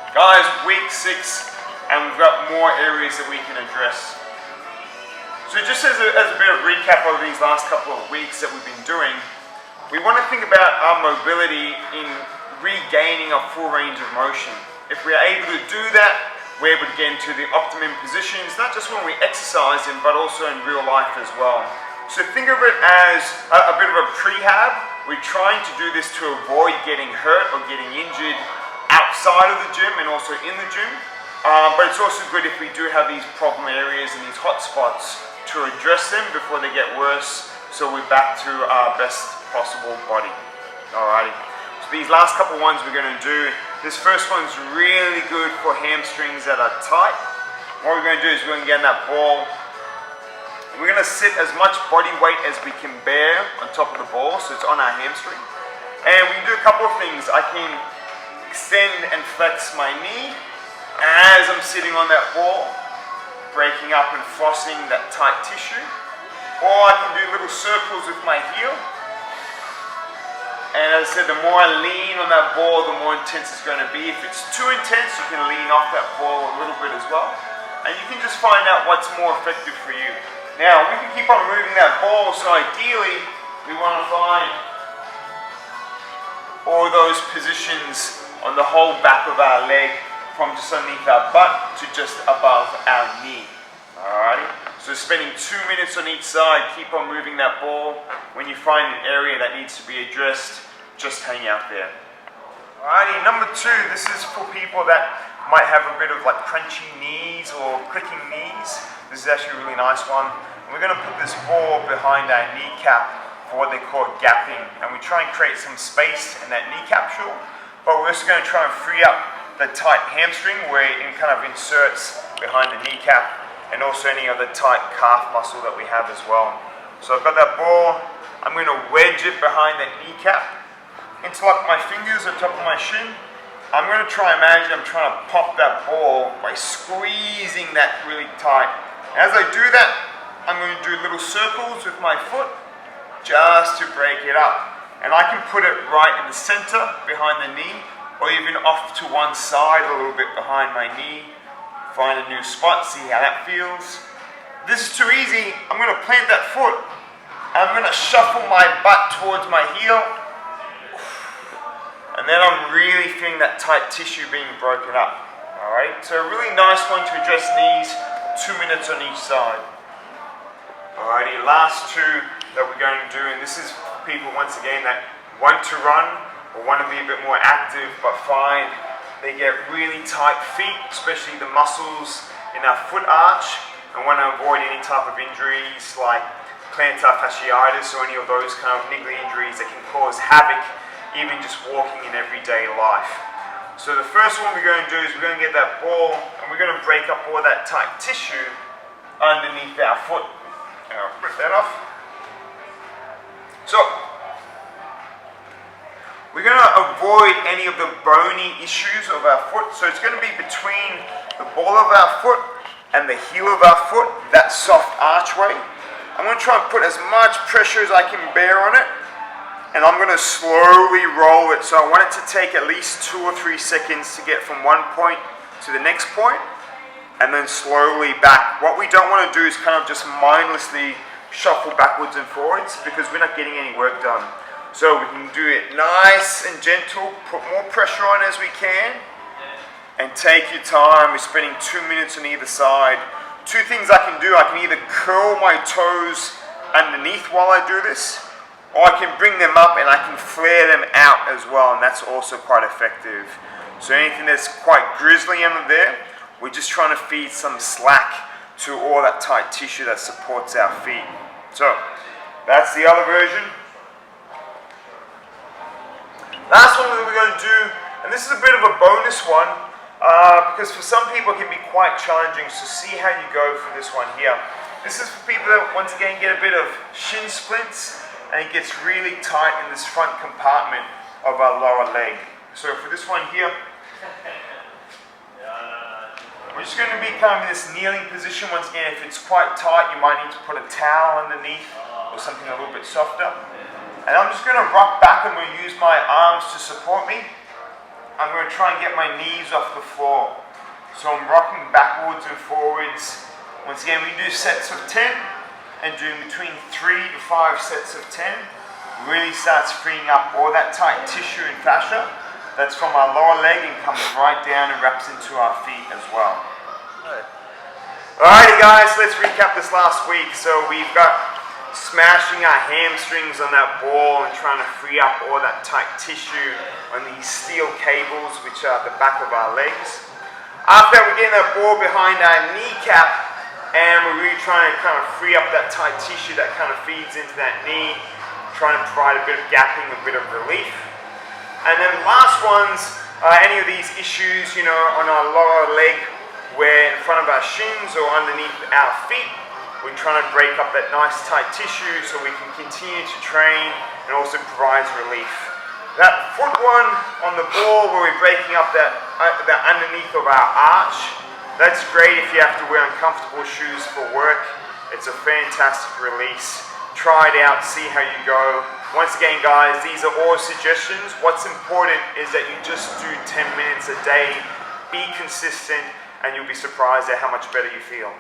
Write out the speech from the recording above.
Guys, week 6, and we've got more areas that we can address. So just as a bit of recap over these last couple of weeks that we've been doing, we want to think about our mobility in regaining a full range of motion. If we're able to do that, we're able to get into the optimum positions, not just when we exercise them, but also in real life as well. So think of it as a bit of a prehab. We're trying to do this to avoid getting hurt or getting injured outside of the gym and also in the gym. But it's also good if we do have these problem areas and these hot spots to address them before they get worse, so we're back to our best possible body. Alrighty. So these last couple ones we're going to do, this first one's really good for hamstrings that are tight. What we're going to do is we're going to get in that ball. We're going to sit as much body weight as we can bear on top of the ball, so it's on our hamstring. And we can do a couple of things. I can extend and flex my knee as I'm sitting on that ball, breaking up and flossing that tight tissue. Or I can do little circles with my heel. And as I said, the more I lean on that ball, the more intense it's going to be. If it's too intense, you can lean off that ball a little bit as well. And you can just find out what's more effective for you. Now, we can keep on moving that ball, so ideally, we want to find all those positions on the whole back of our leg, from just underneath our butt to just above our knee. Alrighty? So spending 2 minutes on each side, keep on moving that ball. When you find an area that needs to be addressed, just hang out there. Alrighty, number 2, this is for people that might have a bit of like crunchy knees or clicking knees. This is actually a really nice one. And we're going to put this ball behind our kneecap for what they call gapping. And we try and create some space in that knee capsule. But we're also going to try and free up the tight hamstring where it kind of inserts behind the kneecap, and also any other tight calf muscle that we have as well. So I've got that ball. I'm going to wedge it behind that kneecap, interlock my fingers on top of my shin. I'm going to try and imagine I'm trying to pop that ball by squeezing that really tight. And as I do that, I'm going to do little circles with my foot just to break it up. And I can put it right in the center behind the knee, or even off to one side a little bit behind my knee. Find a new spot, see how that feels. If this is too easy, I'm going to plant that foot. I'm going to shuffle my butt towards my heel. And then I'm really feeling that tight tissue being broken up. Alright, so a really nice one to address knees, 2 minutes on each side. Alrighty, last 2 that we're going to do, and this is people once again that want to run or want to be a bit more active but find they get really tight feet, especially the muscles in our foot arch, and want to avoid any type of injuries like plantar fasciitis or any of those kind of niggly injuries that can cause havoc even just walking in everyday life. So the first one we're going to do is we're going to get that ball and we're going to break up all that tight tissue underneath our foot. Now I'll rip that off. So, we're going to avoid any of the bony issues of our foot. So it's going to be between the ball of our foot and the heel of our foot, that soft archway. I'm going to try and put as much pressure as I can bear on it. And I'm going to slowly roll it. So I want it to take at least 2 or 3 seconds to get from one point to the next point, and then slowly back. What we don't want to do is kind of just mindlessly shuffle backwards and forwards, because we're not getting any work done. So we can do it nice and gentle, put more pressure on as we can, and take your time. We're spending 2 minutes on either side. 2 things I can do, I can either curl my toes underneath while I do this, or I can bring them up and I can flare them out as well, and that's also quite effective. So anything that's quite grizzly under there, we're just trying to feed some slack to all that tight tissue that supports our feet. So, that's the other version. Last one that we're going to do, and this is a bit of a bonus one, because for some people it can be quite challenging, so see how you go for this one here. This is for people that once again get a bit of shin splints, and it gets really tight in this front compartment of our lower leg. So for this one here, we're just going to be kind of in this kneeling position. Once again, if it's quite tight, you might need to put a towel underneath or something a little bit softer. And I'm just going to rock back. I'm going to use my arms to support me. I'm going to try and get my knees off the floor. So I'm rocking backwards and forwards. Once again, we do sets of 10 and doing between 3 to 5 sets of 10. Really starts freeing up all that tight tissue and fascia that's from our lower leg and comes right down and wraps into our feet as well. Alrighty guys, let's recap this last week. So we've got smashing our hamstrings on that ball and trying to free up all that tight tissue on these steel cables, which are at the back of our legs. After that, we're getting that ball behind our kneecap and we're really trying to kind of free up that tight tissue that kind of feeds into that knee, trying to provide a bit of gapping, a bit of relief. And then the last ones, any of these issues, you know, on our lower leg, where in front of our shins or underneath our feet, we're trying to break up that nice tight tissue so we can continue to train and also provides relief. That foot one on the ball where we're breaking up that underneath of our arch, that's great if you have to wear uncomfortable shoes for work. It's a fantastic release. Try it out, see how you go. Once again guys, these are all suggestions. What's important is that you just do 10 minutes a day, be consistent, and you'll be surprised at how much better you feel.